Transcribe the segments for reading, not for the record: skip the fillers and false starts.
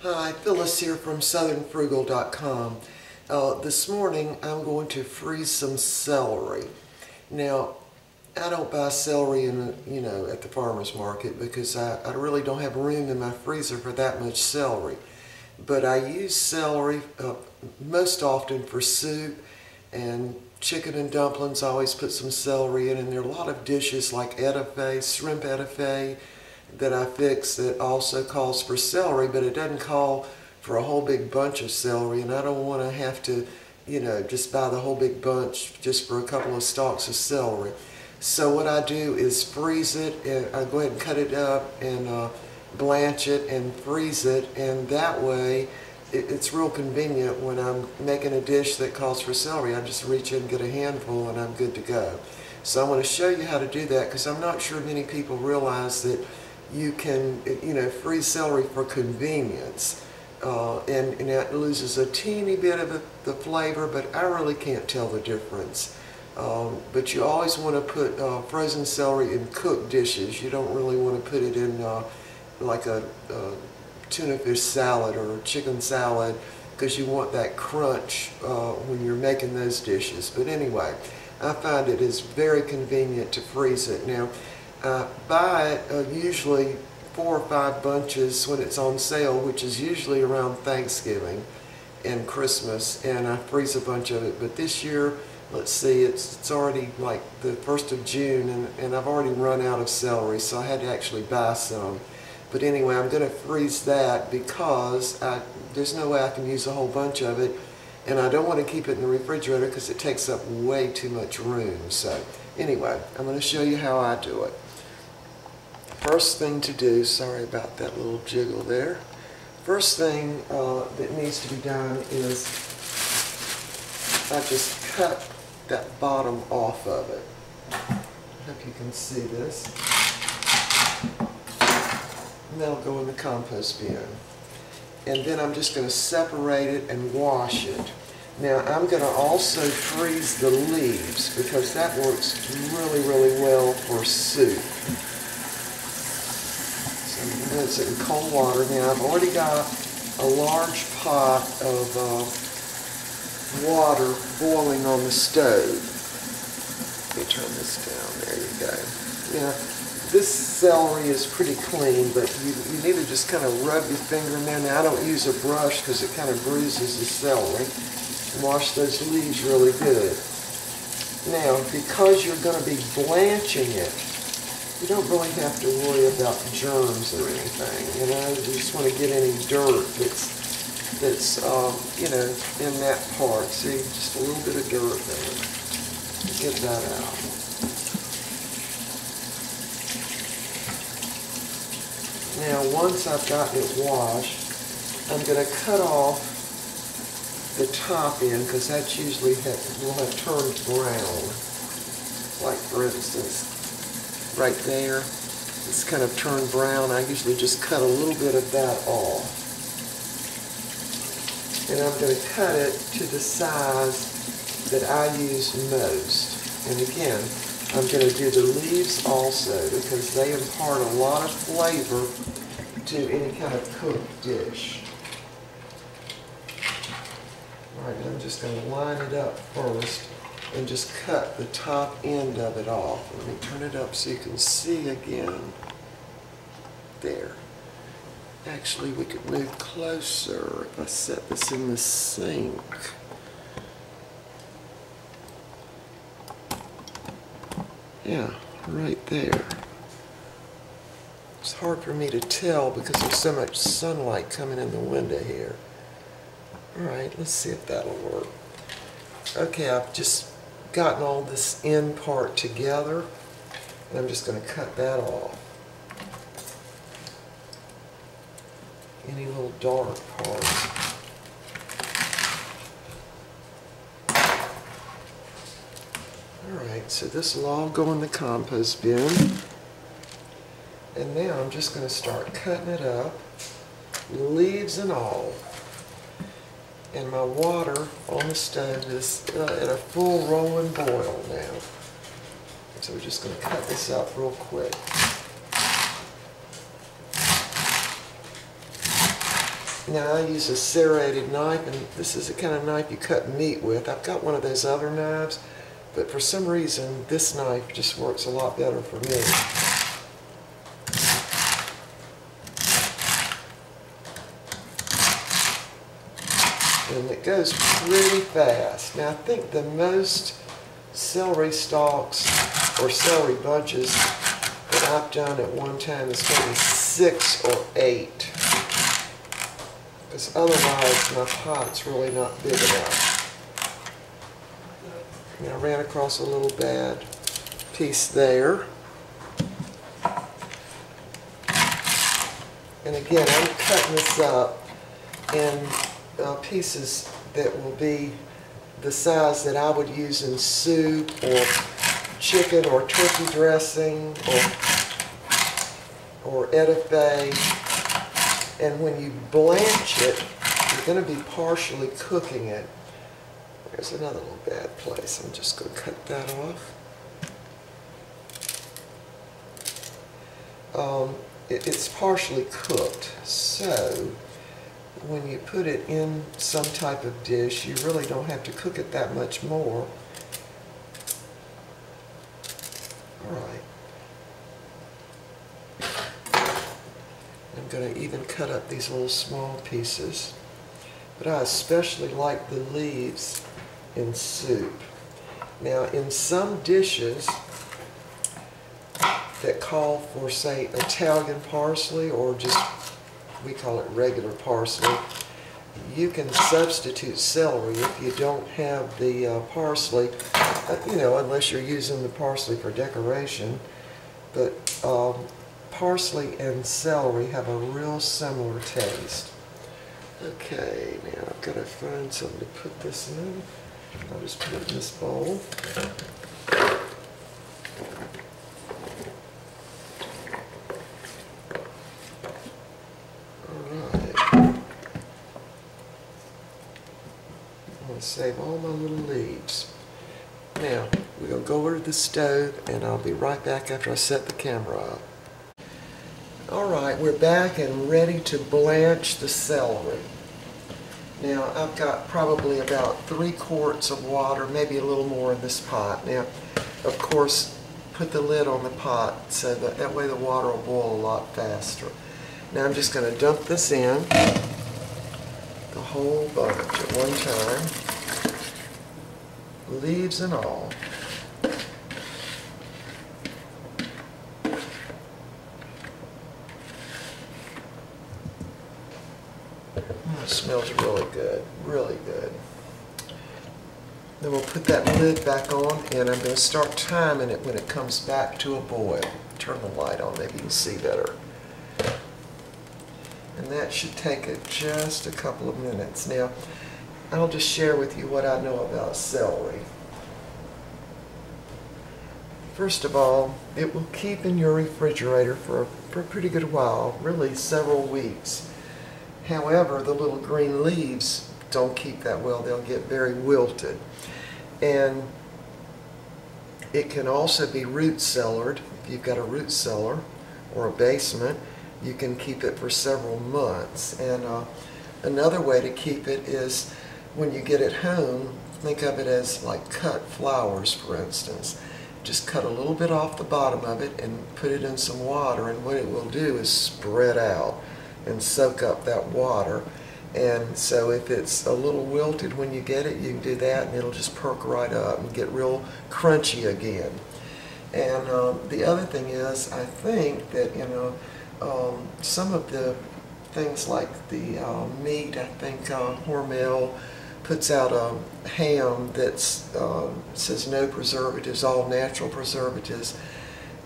Hi, Phyllis here from southernfrugal.com. This morning I'm going to freeze some celery. Now, I don't buy celery at the farmer's market because I really don't have room in my freezer for that much celery. But I use celery most often for soup, and chicken and dumplings. I always put some celery in, and there are a lot of dishes like etouffee, shrimp etouffee, that I fix that also calls for celery, but it doesn't call for a whole big bunch of celery, and I don't want to have to, just buy the whole big bunch just for a couple of stalks of celery. So what I do is freeze it, and I go ahead and cut it up and blanch it and freeze it, and that way it's real convenient when I'm making a dish that calls for celery. I just reach in and get a handful and I'm good to go. So I'm going to show you how to do that because I'm not sure many people realize that you can, freeze celery for convenience, and it loses a teeny bit of the flavor, but I really can't tell the difference. But you always want to put frozen celery in cooked dishes. You don't really want to put it in like a tuna fish salad or a chicken salad, because you want that crunch when you're making those dishes. But anyway, I find it is very convenient to freeze it. Now, buy it usually 4 or 5 bunches when it's on sale, which is usually around Thanksgiving and Christmas, and I freeze a bunch of it. But this year, let's see, it's already like the 1st of June, and I've already run out of celery, so I had to actually buy some. But anyway, I'm going to freeze that because there's no way I can use a whole bunch of it, and I don't want to keep it in the refrigerator because it takes up way too much room. So anyway, I'm going to show you how I do it. First thing to do, sorry about that little jiggle there. First thing that needs to be done is I just cut that bottom off of it. I hope you can see this. And that'll go in the compost bin. And then I'm just going to separate it and wash it. Now I'm going to also freeze the leaves because that works really, really well for soup. So I'm going to rinse it in cold water. Now I've already got a large pot of water boiling on the stove. Let me turn this down. There you go. Now this celery is pretty clean, but you need to just kind of rub your finger in there. Now I don't use a brush because it kind of bruises the celery. Wash those leaves really good. Now, because you're going to be blanching it, you don't really have to worry about germs or anything. You just want to get any dirt that's in that part. See, just a little bit of dirt there. Get that out. Now, once I've gotten it washed, I'm going to cut off the top end because that's usually will have turned brown. Like, for instance, right there, it's kind of turned brown. I usually just cut a little bit of that off. And I'm going to cut it to the size that I use most. And again, I'm going to do the leaves also because they impart a lot of flavor to any kind of cooked dish. Alright, I'm just going to line it up first and just cut the top end of it off. Let me turn it up so you can see again. There. Actually, we could move closer if I set this in the sink. Yeah, right there. It's hard for me to tell because there's so much sunlight coming in the window here. Alright, let's see if that'll work. Okay, I've just gotten all this end part together, and I'm just going to cut that off. Any little dark parts. Alright, so this will all go in the compost bin. And now I'm just going to start cutting it up, leaves and all. And my water on the stove is at a full rolling boil now. So we're just going to cut this up real quick. Now I use a serrated knife, and this is the kind of knife you cut meat with. I've got one of those other knives, but for some reason this knife just works a lot better for me. And it goes pretty fast. Now I think the most celery stalks or celery bunches that I've done at one time is maybe 6 or 8. Because otherwise my pot's really not big enough. And I ran across a little bad piece there. And again, I'm cutting this up in pieces that will be the size that I would use in soup or chicken or turkey dressing or etouffee. And when you blanch it, you're going to be partially cooking it. There's another little bad place. I'm just going to cut that off. It's partially cooked, so when you put it in some type of dish, you really don't have to cook it that much more. Alright. I'm going to even cut up these little small pieces. But I especially like the leaves in soup. Now, in some dishes that call for, say, Italian parsley, or just, we call it regular parsley, you can substitute celery if you don't have the parsley, you know, unless you're using the parsley for decoration. But parsley and celery have a real similar taste. Okay, now I've got to find something to put this in. I'll just put it in this bowl. Save all my little leaves. Now, we're going to go over to the stove, and I'll be right back after I set the camera up. Alright, we're back and ready to blanch the celery. Now, I've got probably about 3 quarts of water, maybe a little more in this pot. Now, of course, put the lid on the pot so that way the water will boil a lot faster. Now, I'm just going to dump this in, the whole bunch at one time. Leaves and all. It smells really good, really good. Then we'll put that lid back on, and I'm going to start timing it when it comes back to a boil. Turn the light on, maybe you can see better. And that should take it just a couple of minutes. Now, I'll just share with you what I know about celery. First of all, it will keep in your refrigerator for a pretty good while, really several weeks. However, the little green leaves don't keep that well. They'll get very wilted. And it can also be root cellared. If you've got a root cellar or a basement, you can keep it for several months. And another way to keep it is, when you get it home, think of it as like cut flowers, for instance. Just cut a little bit off the bottom of it and put it in some water, and what it will do is spread out and soak up that water. And so if it's a little wilted when you get it, you can do that and it'll just perk right up and get real crunchy again. And the other thing is, I think that, you know, some of the things like the meat, I think Hormel puts out a ham that says no preservatives, all natural preservatives.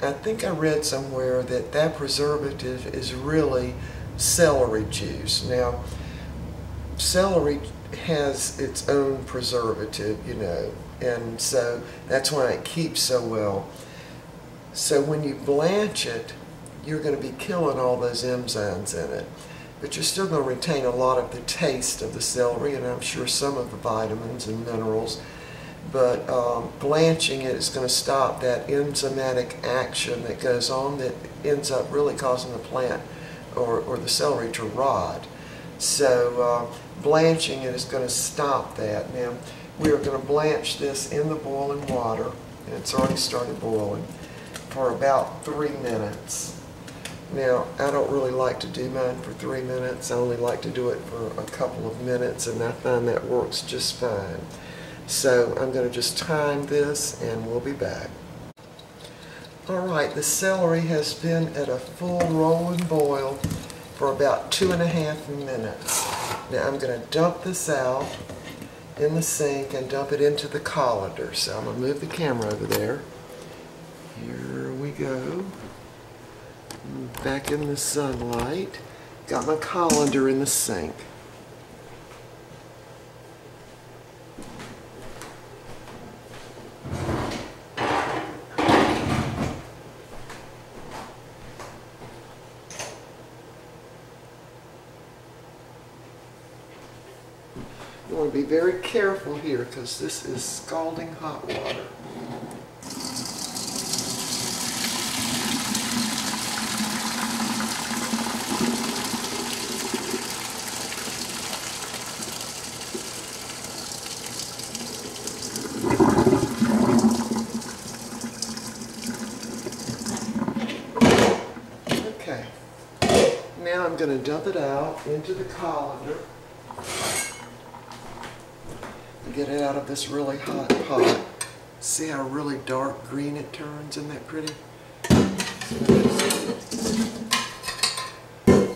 I think I read somewhere that that preservative is really celery juice. Now, celery has its own preservative, you know, and so that's why it keeps so well. So when you blanch it, you're going to be killing all those enzymes in it. But you're still going to retain a lot of the taste of the celery, and I'm sure some of the vitamins and minerals. But blanching it is going to stop that enzymatic action that goes on that ends up really causing the plant or the celery to rot. So blanching is going to stop that. Now we are going to blanch this in the boiling water, and it's already started boiling, for about 3 minutes. Now, I don't really like to do mine for 3 minutes. I only like to do it for a couple of minutes, and I find that works just fine. So I'm going to just time this, and we'll be back. Alright, the celery has been at a full rolling boil for about 2.5 minutes. Now I'm going to dump this out in the sink and dump it into the colander. So I'm going to move the camera over there. Here we go. Back in the sunlight. Got my colander in the sink. You want to be very careful here because this is scalding hot water. Okay, now I'm going to dump it out into the colander. Get it out of this really hot pot. See how really dark green it turns? Isn't that pretty?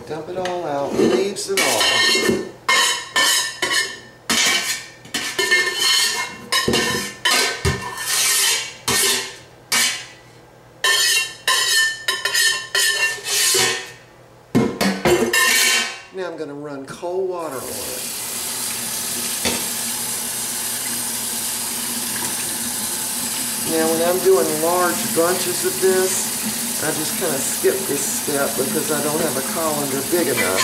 Dump it all out, leaves and all. Now I'm going to run cold water on it. Now when I'm doing large bunches of this, I just kind of skip this step because I don't have a colander big enough.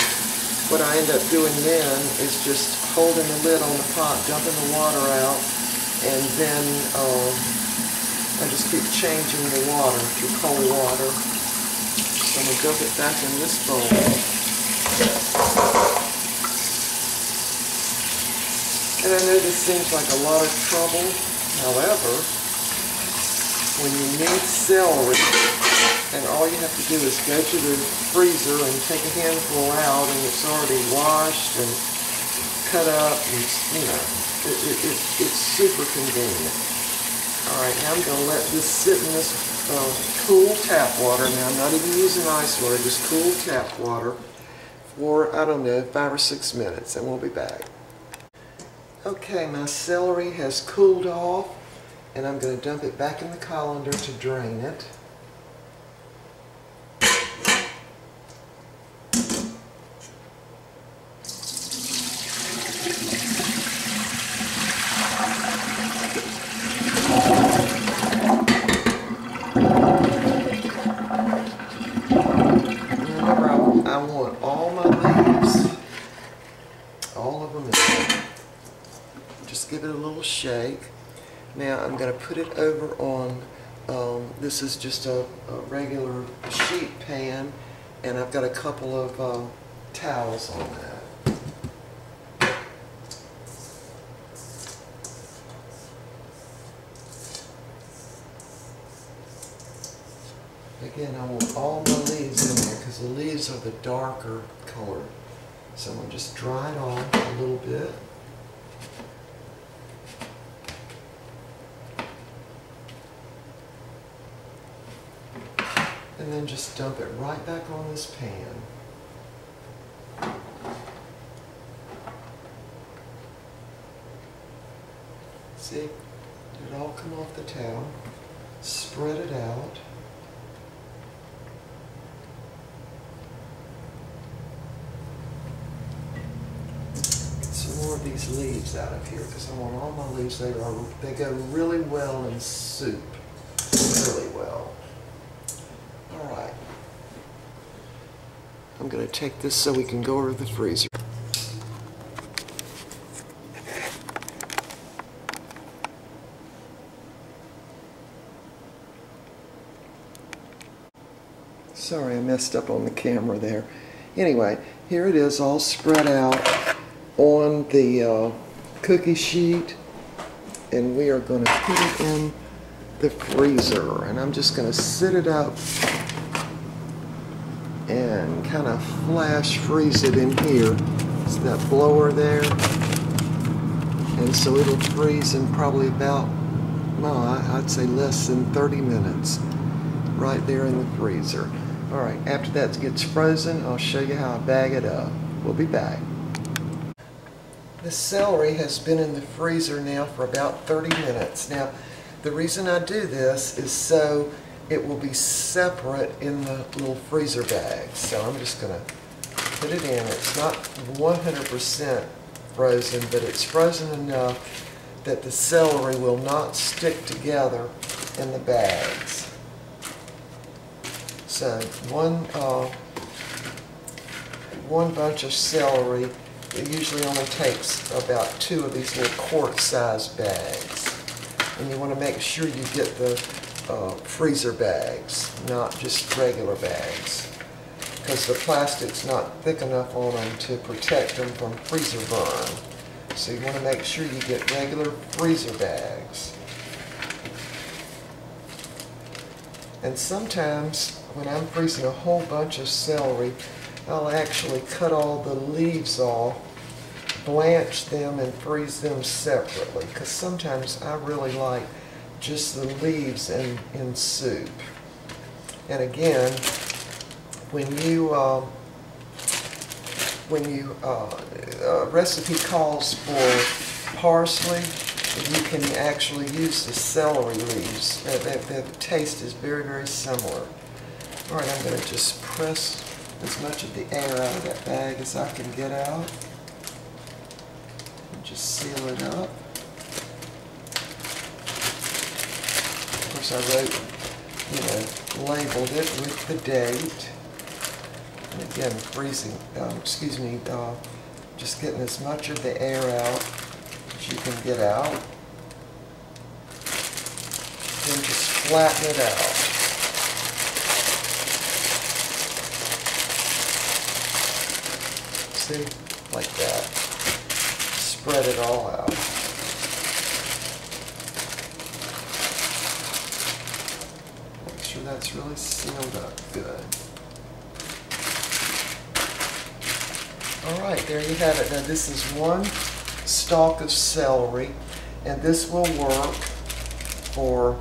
What I end up doing then is just holding the lid on the pot, dumping the water out, and then I just keep changing the water to cold water. So I'm going to dump it back in this bowl. And I know this seems like a lot of trouble, however, when you need celery, and all you have to do is go to the freezer and take a handful out, and it's already washed and cut up, and you know, it's super convenient. Alright, now I'm going to let this sit in this cool tap water. Now I'm not even using ice water, just cool tap water for, I don't know, 5 or 6 minutes, and we'll be back. Okay, my celery has cooled off, and I'm going to dump it back in the colander to drain it. Remember, I want all my leaves, all of them in there. Just give it a little shake. Now I'm going to put it over on, this is just a regular sheet pan, and I've got a couple of towels on that. Again, I want all my leaves in there because the leaves are the darker color. So I'm going to just dry it off a little bit. And then just dump it right back on this pan. See, it all come off the towel. Spread it out. Get some more of these leaves out of here because I want all my leaves. They go really well in soup. Really well. Alright, I'm going to take this so we can go over to the freezer. Sorry, I messed up on the camera there. Anyway, here it is all spread out on the cookie sheet, and we are going to put it in the freezer, and I'm just going to sit it up and kind of flash freeze it in here. It's that blower there, and so it'll freeze in probably about, well, I'd say less than 30 minutes right there in the freezer. Alright, after that gets frozen, I'll show you how I bag it up. We'll be back. The celery has been in the freezer now for about 30 minutes. Now, the reason I do this is so it will be separate in the little freezer bag. So I'm just going to put it in. It's not 100% frozen, but it's frozen enough that the celery will not stick together in the bags. So one bunch of celery, it usually only takes about 2 of these little quart-sized bags. And you want to make sure you get the freezer bags, not just regular bags, because the plastic's not thick enough on them to protect them from freezer burn. So you want to make sure you get regular freezer bags. And sometimes when I'm freezing a whole bunch of celery, I'll actually cut all the leaves off, blanch them, and freeze them separately, because sometimes I really like just the leaves in soup. And again, when a recipe calls for parsley, you can actually use the celery leaves. The taste is very, very similar. All right, I'm going to just press as much of the air out of that bag as I can get out. And just seal it up. Of course, I wrote, labeled it with the date. And again, freezing, just getting as much of the air out as you can get out. Then just flatten it out. See? Like that. Spread it all out. Make sure that's really sealed up good. Alright, there you have it. Now this is one stalk of celery, and this will work for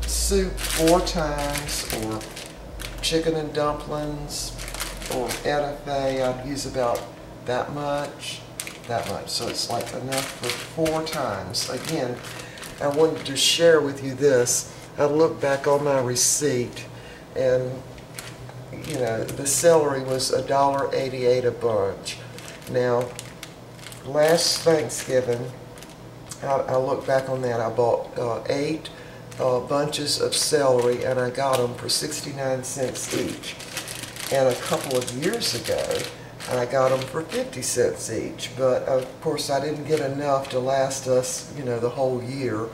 soup 4 times, or chicken and dumplings, or etouffee. I'd use about that much. So it's like enough for 4 times. Again, I wanted to share with you this. I looked back on my receipt, and the celery was $1.88 a bunch. Now, last Thanksgiving, I looked back on that. I bought 8 bunches of celery, and I got them for 69 cents each. And a couple of years ago, I got them for 50 cents each. But of course, I didn't get enough to last us, the whole year.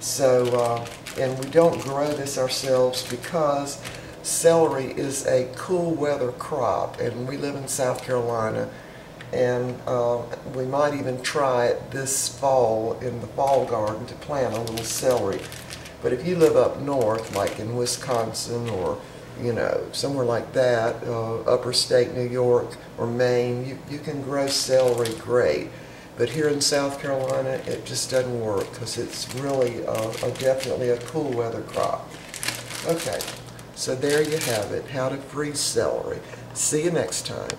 So, and we don't grow this ourselves because celery is a cool weather crop, and we live in South Carolina, and we might even try it this fall in the fall garden to plant a little celery. But if you live up north, like in Wisconsin or somewhere like that, upper state New York or Maine, you can grow celery great. But here in South Carolina, it just doesn't work because it's really definitely a cool weather crop. Okay, so there you have it, how to freeze celery. See you next time.